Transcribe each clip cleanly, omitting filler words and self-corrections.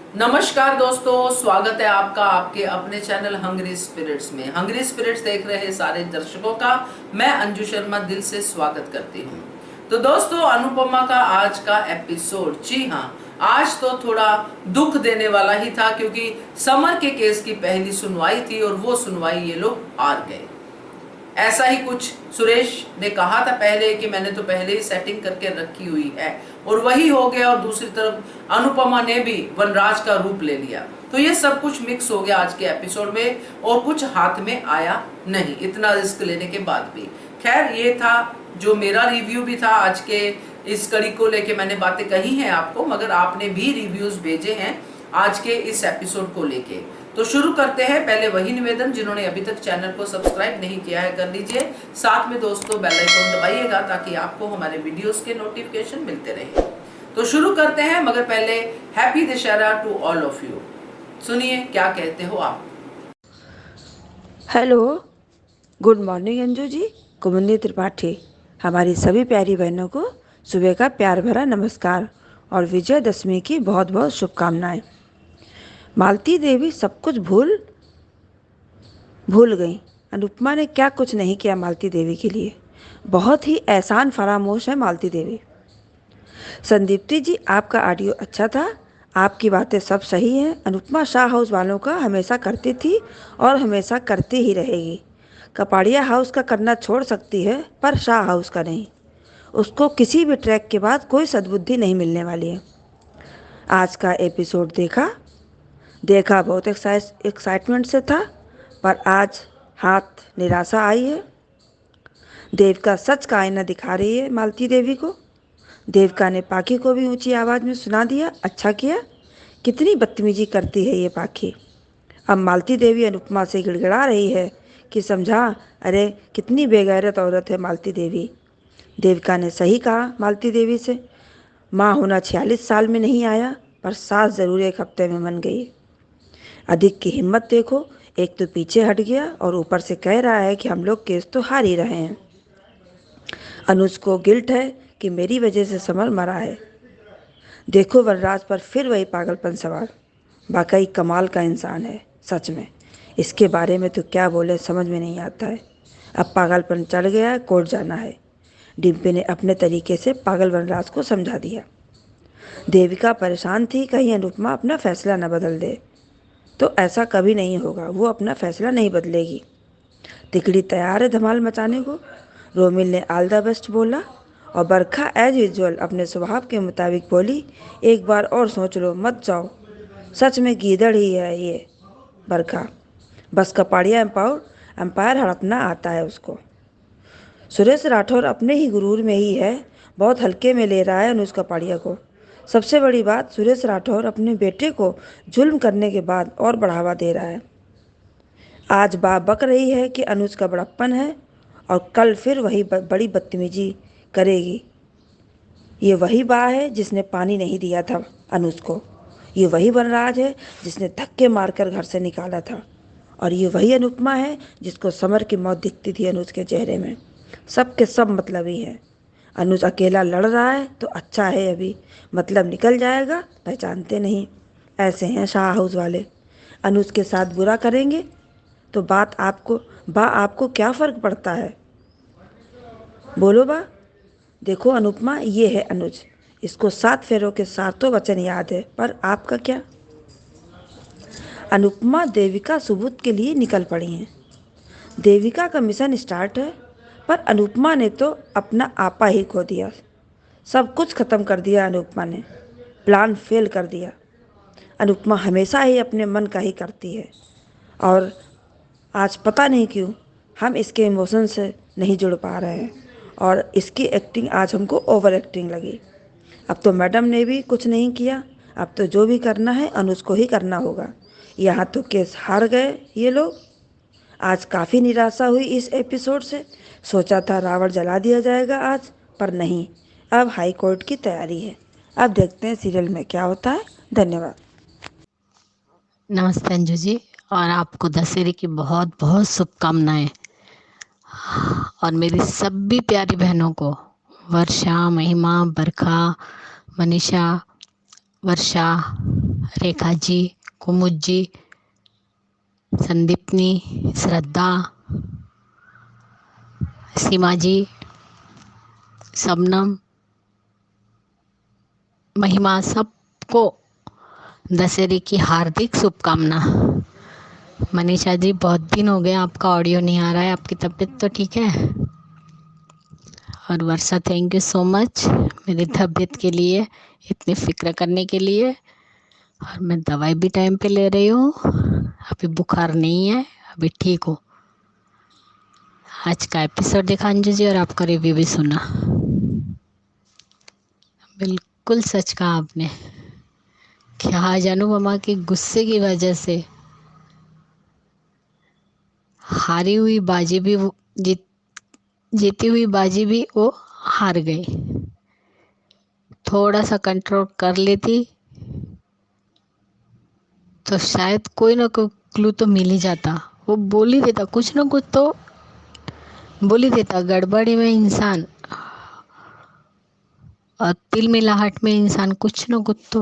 नमस्कार दोस्तों, स्वागत है आपका आपके अपने चैनल हंग्री स्पिरिट्स में। हंग्री स्पिरिट्स देख रहे सारे दर्शकों का मैं अंजू शर्मा दिल से स्वागत करती हूँ। तो दोस्तों, अनुपमा का आज का एपिसोड, जी हाँ, आज तो थोड़ा दुख देने वाला ही था क्योंकि समर के केस की पहली सुनवाई थी और वो सुनवाई ये लोग हार गए। ऐसा ही कुछ सुरेश ने कहा था पहले कि मैंने तो पहले ही सेटिंग करके रखी हुई है, और वही हो गया। और दूसरी तरफ अनुपमा ने भी वनराज का रूप ले लिया। तो ये सब कुछ मिक्स हो गया आज के एपिसोड में और कुछ हाथ में आया नहीं, इतना रिस्क लेने के बाद भी। खैर, ये था जो मेरा रिव्यू भी था आज के इस कड़ी को लेके। मैंने बातें कही हैं आपको, मगर आपने भी रिव्यूज भेजे हैं आज के इस एपिसोड को लेके। तो शुरू करते हैं। पहले वही निवेदन, जिन्होंने अभी तक चैनल को सब्सक्राइब नहीं किया है कर लीजिए। साथ में दोस्तों बेल आइकन दबाइएगा ताकि आपको हमारे वीडियोस के नोटिफिकेशन मिलते रहे। तो शुरू करते हैं, मगर पहले happy Dussehra to all of you. सुनिए क्या कहते हो आप। Hello, good morning Anju ji. Kumudini Tripathi हमारी सभी प्यारी बहनों को सुबह का प्यार भरा नमस्कार और विजयदशमी की बहुत बहुत शुभकामनाएं। मालती देवी सब कुछ भूल भूल गई। अनुपमा ने क्या कुछ नहीं किया मालती देवी के लिए। बहुत ही एहसान फरामोश है मालती देवी। संदीप्ति जी, आपका ऑडियो अच्छा था, आपकी बातें सब सही हैं। अनुपमा शाह हाउस वालों का हमेशा करती थी और हमेशा करती ही रहेगी। कपाड़िया हाउस का करना छोड़ सकती है पर शाह हाउस का नहीं। उसको किसी भी ट्रैक के बाद कोई सद्बुद्धि नहीं मिलने वाली है। आज का एपिसोड देखा देखा बहुत एक्साइटमेंट से था, पर आज हाथ निराशा आई है। देव का सच का आईना दिखा रही है मालती देवी को। देवका ने पाखी को भी ऊंची आवाज में सुना दिया, अच्छा किया। कितनी बदतमीजी करती है ये पाखी। अब मालती देवी अनुपमा से गिड़गिड़ा रही है कि समझा, अरे कितनी बेगैरत औरत है मालती देवी। देवका ने सही कहा मालती देवी से। माँ होना 46 साल में नहीं आया, पर सास जरूर एक हफ्ते में बन गई। अधिक की हिम्मत देखो, एक तो पीछे हट गया और ऊपर से कह रहा है कि हम लोग केस तो हार ही रहे हैं। अनुज को गिल्ट है कि मेरी वजह से समर मरा है। देखो वनराज पर फिर वही पागलपन सवार। वाकई कमाल का इंसान है सच में। इसके बारे में तो क्या बोले समझ में नहीं आता है। अब पागलपन चढ़ गया है, कोर्ट जाना है। डिम्पी ने अपने तरीके से पागल वनराज को समझा दिया। देविका परेशान थी कहीं अनुपमा अपना फैसला न बदल दे। तो ऐसा कभी नहीं होगा, वो अपना फैसला नहीं बदलेगी। तिकड़ी तैयार है धमाल मचाने को। रोमिल ने ऑल द बेस्ट बोला और बरखा एज यूजुअल अपने स्वभाव के मुताबिक बोली, एक बार और सोच लो, मत जाओ। सच में गीदड़ ही है ये बरखा। बस कपाड़िया एम्पायर हड़पना आता है उसको। सुरेश राठौर अपने ही गुरूर में ही है, बहुत हल्के में ले रहा है अनुज कपाड़िया को। सबसे बड़ी बात, सुरेश राठौर अपने बेटे को जुल्म करने के बाद और बढ़ावा दे रहा है। आज बाप बक रही है कि अनुज का बड़प्पन है और कल फिर वही बड़ी बदतमीजी करेगी। ये वही बा है जिसने पानी नहीं दिया था अनुज को। ये वही वनराज है जिसने धक्के मारकर घर से निकाला था। और ये वही अनुपमा है जिसको समर की मौत दिखती थी अनुज के चेहरे में। सब के सब मतलबी है। अनुज अकेला लड़ रहा है तो अच्छा है, अभी मतलब निकल जाएगा, पहचानते नहीं। ऐसे हैं शाह हाउस वाले। अनुज के साथ बुरा करेंगे तो आपको क्या फ़र्क पड़ता है? बोलो बा। देखो अनुपमा, ये है अनुज। इसको 7 फेरों के सातों वचन याद है, पर आपका क्या? अनुपमा देविका सुबुत के लिए निकल पड़ी हैं। देविका का मिशन स्टार्ट है, पर अनुपमा ने तो अपना आपा ही खो दिया। सब कुछ खत्म कर दिया अनुपमा ने। प्लान फेल कर दिया। अनुपमा हमेशा ही अपने मन का ही करती है, और आज पता नहीं क्यों हम इसके इमोशन से नहीं जुड़ पा रहे हैं, और इसकी एक्टिंग आज हमको ओवर एक्टिंग लगी। अब तो मैडम ने भी कुछ नहीं किया। अब तो जो भी करना है अनुज को ही करना होगा। यहाँ तो केस हार गए ये लोग। आज काफ़ी निराशा हुई इस एपिसोड से। सोचा था रावण जला दिया जाएगा आज, पर नहीं। अब हाई कोर्ट की तैयारी है। अब देखते हैं सीरियल में क्या होता है। धन्यवाद। नमस्ते अंजू जी, और आपको दशहरे की बहुत बहुत शुभकामनाएं। और मेरी सभी प्यारी बहनों को, वर्षा, महिमा, बरखा, मनीषा, वर्षा, रेखा जी, कुमुद जी, संदीपनी, श्रद्धा, सीमा जी, शबनम, महिमा, सबको दशहरे की हार्दिक शुभकामना। मनीषा जी, बहुत दिन हो गए आपका ऑडियो नहीं आ रहा है, आपकी तबीयत तो ठीक है? और वर्षा, थैंक यू सो मच मेरी तबीयत के लिए, इतनी फिक्र करने के लिए। और मैं दवाई भी टाइम पे ले रही हूँ, अभी बुखार नहीं है, अभी ठीक हूँ। आज का एपिसोड देखा अंजू जी और आपका रिव्यू भी सुना। बिल्कुल सच कहा आपने कि आज अनुपमा के गुस्से की वजह से हारी हुई बाजी भी वो जीती हुई बाजी भी वो हार गई। थोड़ा सा कंट्रोल कर लेती तो शायद कोई ना कोई क्लू तो मिल ही जाता, वो बोल ही देता, कुछ ना कुछ तो बोल ही देता। गड़बड़ी में इंसान और तिल मिलाहट में इंसान कुछ ना कुछ तो।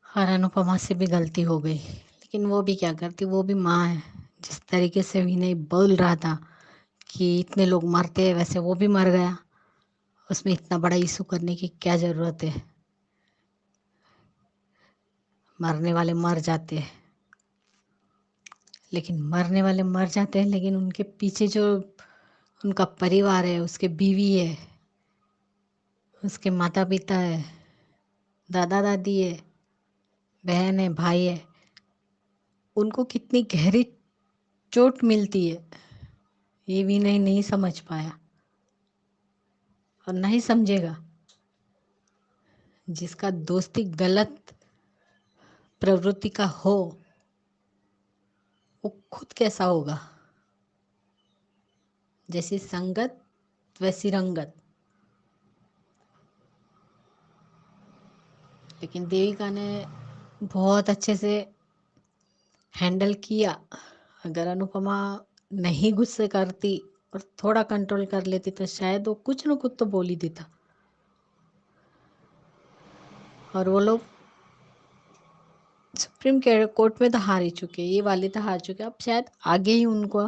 और अनुपमा से भी गलती हो गई, लेकिन वो भी क्या करती, वो भी माँ है। जिस तरीके से विनय बोल रहा था कि इतने लोग मरते हैं, वैसे वो भी मर गया, उसमें इतना बड़ा इशू करने की क्या ज़रूरत है। मरने वाले मर जाते हैं, लेकिन मरने वाले मर जाते हैं, लेकिन उनके पीछे जो उनका परिवार है, उसके बीवी है, उसके माता पिता है, दादा दादी है, बहन है, भाई है, उनको कितनी गहरी चोट मिलती है, ये भी नहीं समझ पाया और नहीं समझेगा। जिसका दोस्ती गलत प्रवृत्ति का हो, वो खुद कैसा होगा। जैसी संगत वैसी रंगत। लेकिन देविका ने बहुत अच्छे से हैंडल किया। अगर अनुपमा नहीं गुस्से करती और थोड़ा कंट्रोल कर लेती तो शायद वो कुछ ना कुछ तो बोल ही देता। और वो लोग सुप्रीम कोर्ट में तो हार ही चुके, ये वाले तो हार चुके। अब शायद आगे ही उनको,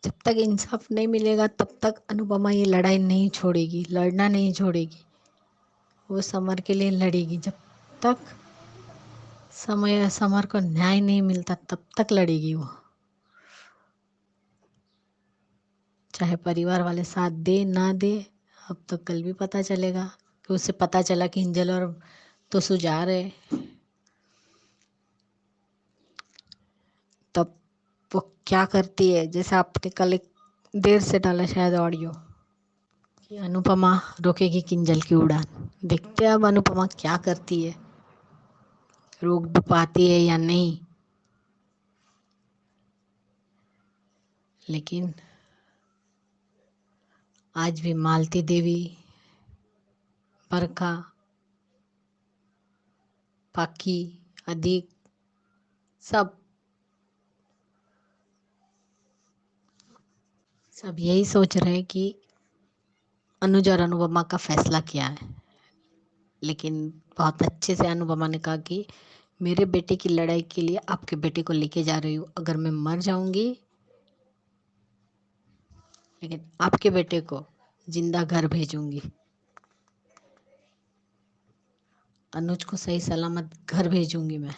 जब तक इंसाफ नहीं मिलेगा तब तक अनुपमा ये लड़ाई नहीं छोड़ेगी, लड़ना नहीं छोड़ेगी। वो समर के लिए लड़ेगी, जब तक समर को न्याय नहीं मिलता तब तक लड़ेगी वो। चाहे परिवार वाले साथ दे ना दे, अब तो कल भी पता चलेगा। कि उसे पता चला कि हिंजल और तो जा रहे, तब वो क्या करती है। जैसे आपने कल एक देर से डाला शायद ऑडियो कि अनुपमा रोकेगी किंजल की उड़ान। देखते हैं अब अनुपमा क्या करती है, रोक भी पाती है या नहीं। लेकिन आज भी मालती देवी, बरखा, पाकी, अधिक, सब यही सोच रहे हैं कि अनुज और अनुपमा का फैसला क्या है। लेकिन बहुत अच्छे से अनुपमा ने कहा कि मेरे बेटे की लड़ाई के लिए आपके बेटे को लेके जा रही हूँ। अगर मैं मर जाऊंगी, लेकिन आपके बेटे को जिंदा घर भेजूंगी। अनुज को सही सलामत घर भेजूंगी मैं।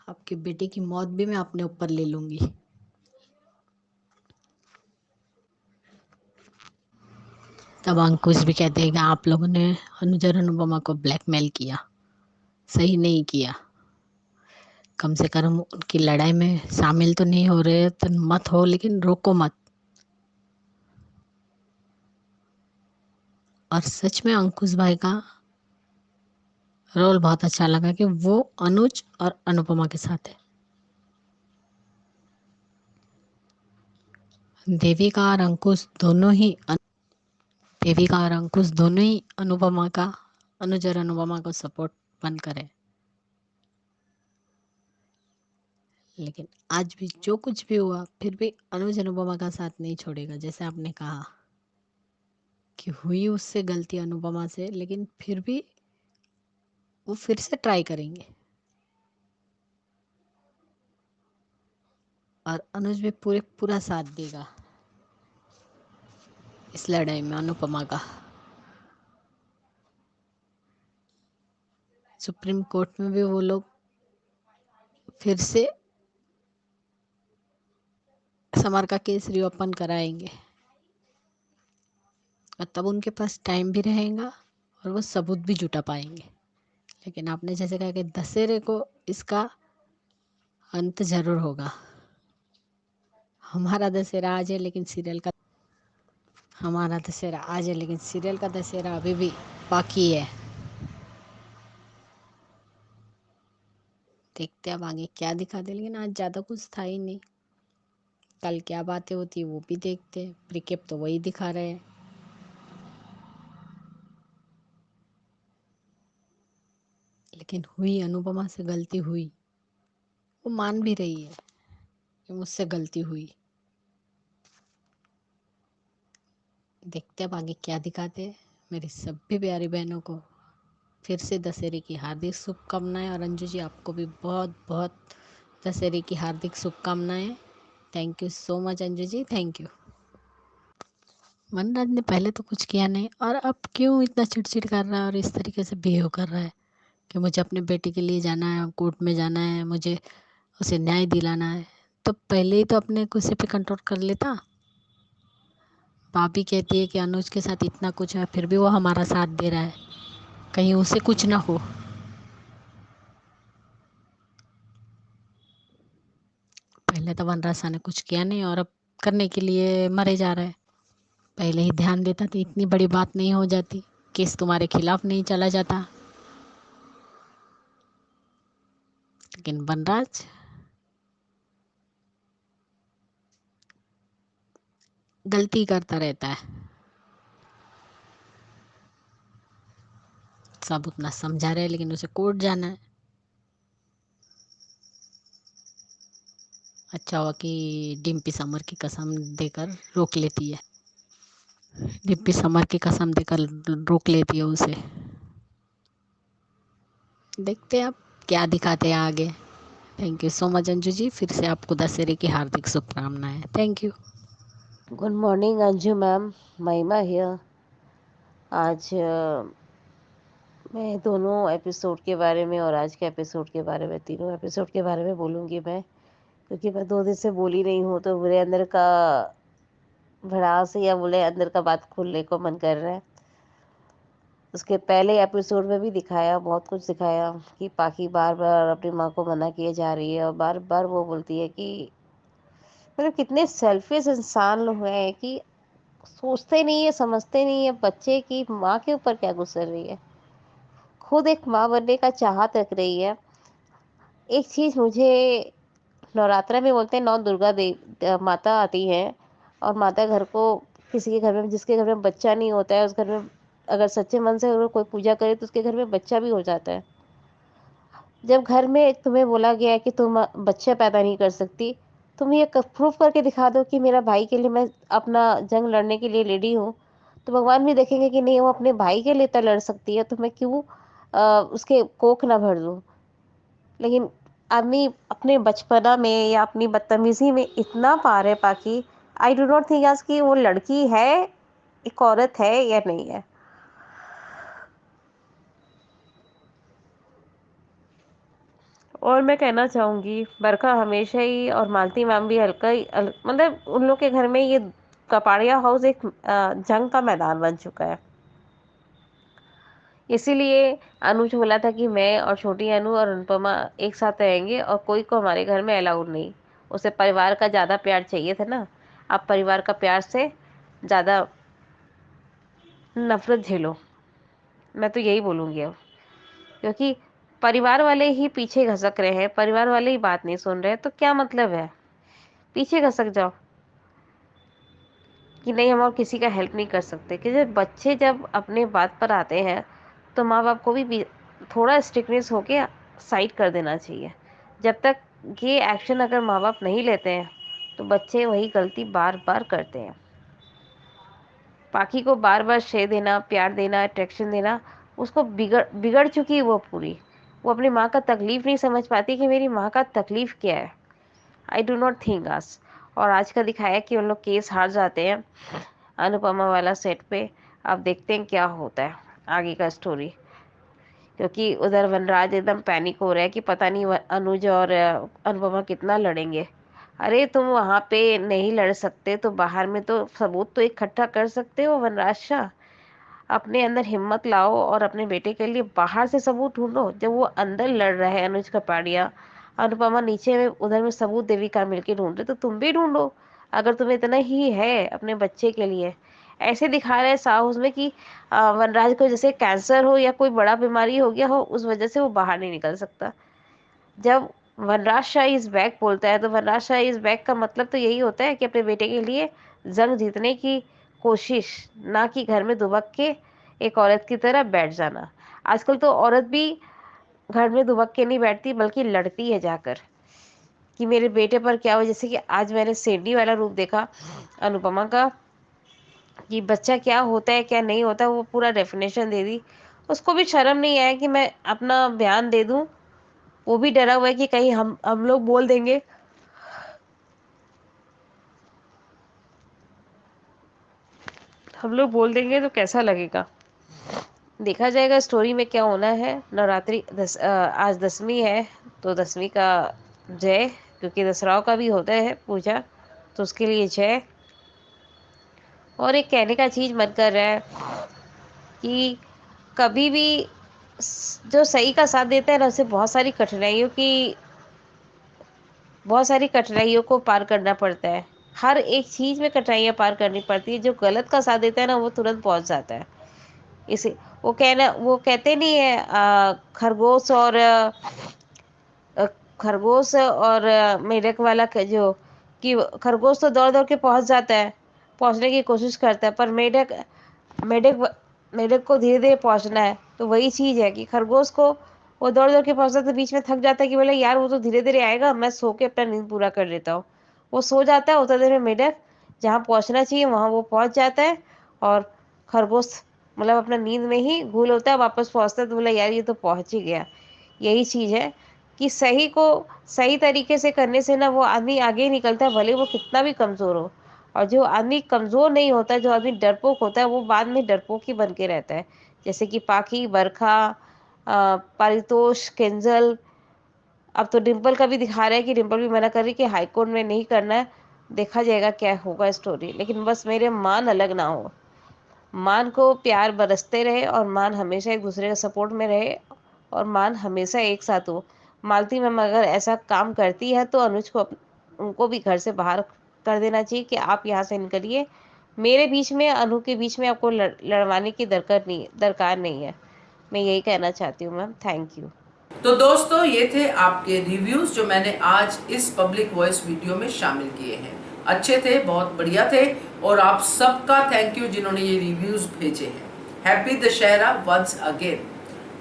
आपके बेटे की मौत भी मैं अपने ऊपर ले लूंगी। तब अंकुश भी कहते हैं कि आप लोगों ने अनुज और अनुपमा को ब्लैकमेल किया, सही नहीं किया। कम से कम उनकी लड़ाई में शामिल तो नहीं हो रहे तो मत हो, लेकिन रोको मत। और सच में अंकुश भाई का रोल बहुत अच्छा लगा कि वो अनुज और अनुपमा के साथ है। देविका और अंकुश दोनों ही देविका और अंकुश दोनों ही अनुपमा का, अनुज और अनुपमा को सपोर्ट बन करे। लेकिन आज भी जो कुछ भी हुआ, फिर भी अनुज अनुपमा का साथ नहीं छोड़ेगा। जैसे आपने कहा कि कि हुई उससे गलती अनुपमा से, लेकिन फिर भी वो फिर से ट्राई करेंगे और अनुज भी पूरा साथ देगा इस लड़ाई में अनुपमा का। सुप्रीम कोर्ट में भी वो लोग फिर से समर का केस रीओपन कराएंगे और तब उनके पास टाइम भी रहेगा और वो सबूत भी जुटा पाएंगे। लेकिन आपने जैसे कहा कि दशहरे को इसका अंत जरूर होगा। हमारा दशहरा आज है लेकिन सीरियल का हमारा दशहरा आज है लेकिन सीरियल का दशहरा अभी भी बाकी है। देखते हैं अब आगे क्या दिखा दे, लेकिन आज ज़्यादा कुछ था ही नहीं। कल क्या बातें होती वो भी देखते हैं, प्रीकेप तो वही दिखा रहे हैं। लेकिन हुई अनुपमा से गलती हुई, वो मान भी रही है कि मुझसे गलती हुई। देखते हैं अब आगे क्या दिखाते हैं। मेरी सभी प्यारी बहनों को फिर से दशहरे की हार्दिक शुभकामनाएं, और अंजू जी आपको भी बहुत बहुत दशहरे की हार्दिक शुभकामनाएं। Thank you so much Anju ji, thank you. Vanraj ने पहले तो कुछ किया नहीं और अब क्यों इतना चिड़चिड़ कर रहा है और इस तरीके से बिहेव कर रहा है कि मुझे अपने बेटे के लिए जाना है, कोर्ट में जाना है, मुझे उसे न्याय दिलाना है। तो पहले ही तो अपने गुस्से पे कंट्रोल कर लेता। भाभी कहती है कि अनुज के साथ इतना कुछ है फिर भी वो हमारा साथ दे रहा है, कहीं उसे कुछ ना हो। पहले तो वनराज शाह ने कुछ किया नहीं और अब करने के लिए मरे जा रहा है। पहले ही ध्यान देता तो इतनी बड़ी बात नहीं हो जाती, केस तुम्हारे खिलाफ नहीं चला जाता। लेकिन वनराज गलती करता रहता है। सब उतना समझा रहे लेकिन उसे कोर्ट जाना है। अच्छा हुआ कि डिम्पी समर की कसम देकर रोक लेती है। डिम्पी समर की कसम देकर रोक लेती है उसे। देखते हैं अब क्या दिखाते हैं आगे। Thank you so much Anju ji, फिर से आपको दशहरे की हार्दिक शुभकामनाएं। Thank you. Good morning Anju ma'am, Mahima here. आज मैं दोनों एपिसोड के बारे में और आज के एपिसोड के बारे में, तीनों एपिसोड के बारे में बोलूँगी मैं, क्योंकि मैं 2 दिन से बोली नहीं हूँ तो मेरे अंदर का भड़ास या बोले अंदर का बात खोलने को मन कर रहा है। उसके पहले एपिसोड में भी दिखाया, बहुत कुछ दिखाया कि पाखी बार बार अपनी माँ को मना किए जा रही है और बार बार वो बोलती है कि मतलब कितने सेल्फिश इंसान लोग हैं कि सोचते नहीं है, समझते नहीं है बच्चे की माँ के ऊपर क्या गुजर रही है। खुद एक माँ बनने का चाहत रख रही है। एक चीज़ मुझे, नवरात्रा में बोलते हैं 9 दुर्गा माता आती हैं और माता घर को, किसी के घर में, जिसके घर में बच्चा नहीं होता है उस घर में अगर सच्चे मन से अगर कोई पूजा करे तो उसके घर में बच्चा भी हो जाता है। जब घर में तुम्हें बोला गया है कि तुम बच्चा पैदा नहीं कर सकती, तुम ये प्रूफ करके दिखा दो कि मेरा भाई के लिए मैं अपना जंग लड़ने के लिए रेडी हूँ, तो भगवान भी देखेंगे कि नहीं वो अपने भाई के लिए तो लड़ सकती है, तो मैं क्यों उसके कोख ना भर दूँ। लेकिन आदमी अपने बचपना में या अपनी बदतमीजी में इतना पार है पाकि, आई डू नॉट थिंक आज कि वो लड़की है, एक औरत है या नहीं है। और मैं कहना चाहूँगी बरखा हमेशा ही और मालती मैम भी हल्का ही मतलब उन लोग के घर में ये कपाड़िया हाउस एक जंग का मैदान बन चुका है। इसीलिए अनुज बोला था कि मैं और छोटी अनु और अनुपमा एक साथ रहेंगे और कोई को हमारे घर में अलाउड नहीं। उसे परिवार का ज़्यादा प्यार चाहिए था ना। अब परिवार का प्यार से ज़्यादा नफरत झेलो, मैं तो यही बोलूँगी अब। क्योंकि परिवार वाले ही पीछे घसक रहे हैं, परिवार वाले ही बात नहीं सुन रहे, तो क्या मतलब है, पीछे खसक जाओ कि नहीं हम और किसी का हेल्प नहीं कर सकते। कि जब बच्चे जब अपने बात पर आते हैं तो माँ बाप को भी थोड़ा स्ट्रिक्टनेस होके साइड कर देना चाहिए। जब तक ये एक्शन अगर माँ बाप नहीं लेते हैं तो बच्चे वही गलती बार बार करते हैं। पाखी को बार बार श्रेय देना, प्यार देना, अट्रैक्शन देना, उसको बिगड़ चुकी है वो पूरी। वो अपनी माँ का तकलीफ नहीं समझ पाती कि मेरी माँ का तकलीफ क्या है। आई डू नॉट थिंक आस। और आज का दिखाया कि उन लोग केस हार जाते हैं अनुपमा वाला सेट पे। अब देखते हैं क्या होता है आगे का स्टोरी, क्योंकि उधर वनराज एकदम पैनिक हो रहा है कि पता नहीं अनुज और अनुपमा कितना लड़ेंगे। अरे तुम वहाँ पे नहीं लड़ सकते तो बाहर में तो सबूत तो इकट्ठा कर सकते हो वनराज शाह। अपने अंदर हिम्मत लाओ और अपने बेटे के लिए बाहर से सबूत ढूंढो। जब वो अंदर लड़ रहा है अनुज कपाड़िया, अनुपमा नीचे में उधर में सबूत देविका मिलके ढूंढ रहे, तो तुम भी ढूंढो अगर तुम्हें इतना ही है अपने बच्चे के लिए। ऐसे दिखा रहे हैं साउथ में कि वनराज को जैसे कैंसर हो या कोई बड़ा बीमारी हो गया हो, उस वजह से वो बाहर नहीं निकल सकता। जब वनराज शाह इज बैक बोलता है तो वनराज शाह इज बैक का मतलब तो यही होता है कि अपने बेटे के लिए जंग जीतने की कोशिश, ना कि घर में दुबक के एक औरत की तरह बैठ जाना। आजकल तो औरत भी घर में दुबक के नहीं बैठती बल्कि लड़ती है जाकर कि मेरे बेटे पर क्या हो। जैसे कि आज मैंने सेडी वाला रूप देखा अनुपमा का कि बच्चा क्या होता है क्या नहीं होता, वो पूरा डेफिनेशन दे दी। उसको भी शर्म नहीं आया कि मैं अपना बयान दे दूं। वो भी डरा हुआ है कि कहीं हम लोग बोल देंगे, हम लोग बोल देंगे तो कैसा लगेगा। देखा जाएगा स्टोरी में क्या होना है। नवरात्रि आज 10वीं है तो 10वीं का जय, क्योंकि दसराव का भी होता है पूजा, तो उसके लिए जय। और एक कहने का चीज मन कर रहा है कि कभी भी जो सही का साथ देता है ना, उसे बहुत सारी कठिनाइयों को पार करना पड़ता है। हर एक चीज में कठिनाइयां पार करनी पड़ती है। जो गलत का साथ देता है ना, वो तुरंत पहुंच जाता है। इसे वो कहते नहीं है खरगोश और मेढक वाला जो कि खरगोश तो दौड़ दौड़ के पहुंच जाता है, पहुंचने की कोशिश करता है, पर मेढक मेढक को धीरे धीरे पहुंचना है। तो वही चीज है कि खरगोश को वो दौड़ दौड़ के पहुंचता तो बीच में थक जाता है कि बोले यार वो तो धीरे धीरे आएगा, मैं सो के अपना नींद पूरा कर लेता हूँ। वो सो जाता है, उतना देर में मेढक जहाँ पहुंचना चाहिए वहां वो पहुंच जाता है, और खरगोश मतलब अपना नींद में ही घूल होता है, वापस पहुंचता है तो बोला यार ये तो पहुंच ही गया। यही चीज है कि सही को सही तरीके से करने से ना वो आदमी आगे ही निकलता है, भले वो कितना भी कमजोर हो। और जो आदमी कमजोर नहीं होता, जो आदमी डरपोक होता है, वो बाद में डरपोक ही बन के रहता है। जैसे कि पाखी, बरखा, पारितोष, केंजल। अब तो डिम्पल का भी दिखा रहा है कि डिम्पल भी मना कर रही कि हाईकोर्ट में नहीं करना है। देखा जाएगा क्या होगा स्टोरी, लेकिन बस मेरे मान अलग ना हो। मान को प्यार बरसते रहे और मान हमेशा एक दूसरे का सपोर्ट में रहे और मान हमेशा एक साथ हो। मालती मैम अगर ऐसा काम करती है तो अनुज को उनको भी घर से बाहर कर देना चाहिए कि आप यहाँ से निकलिए। मेरे बीच में अनु के बीच में आपको लड़वाने की दरकार नहीं है। मैं यही कहना चाहती हूँ मैम। Thank you. तो दोस्तों ये थे आपके रिव्यूज जो मैंने आज इस पब्लिक वॉइस वीडियो में शामिल किए हैं। अच्छे थे, बहुत बढ़िया थे, और आप सबका थैंक यू जिन्होंने ये रिव्यूज भेजे हैं। Happy Dussehra once again.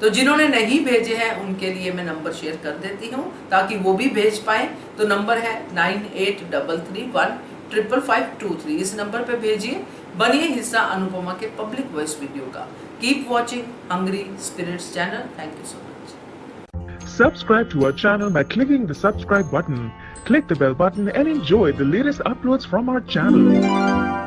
तो जिन्होंने नहीं भेजे हैं उनके लिए मैं नंबर शेयर कर देती हूँ ताकि वो भी भेज पाए। तो नंबर है 9833155523। इस नंबर पे भेजिए, बनिए हिस्सा अनुपमा के पब्लिक वॉइस वीडियो का। Keep watching hungry spirits channel. Thank you so much. Subscribe to our channel by clicking the subscribe button. Click the bell button and enjoy the latest uploads from our channel.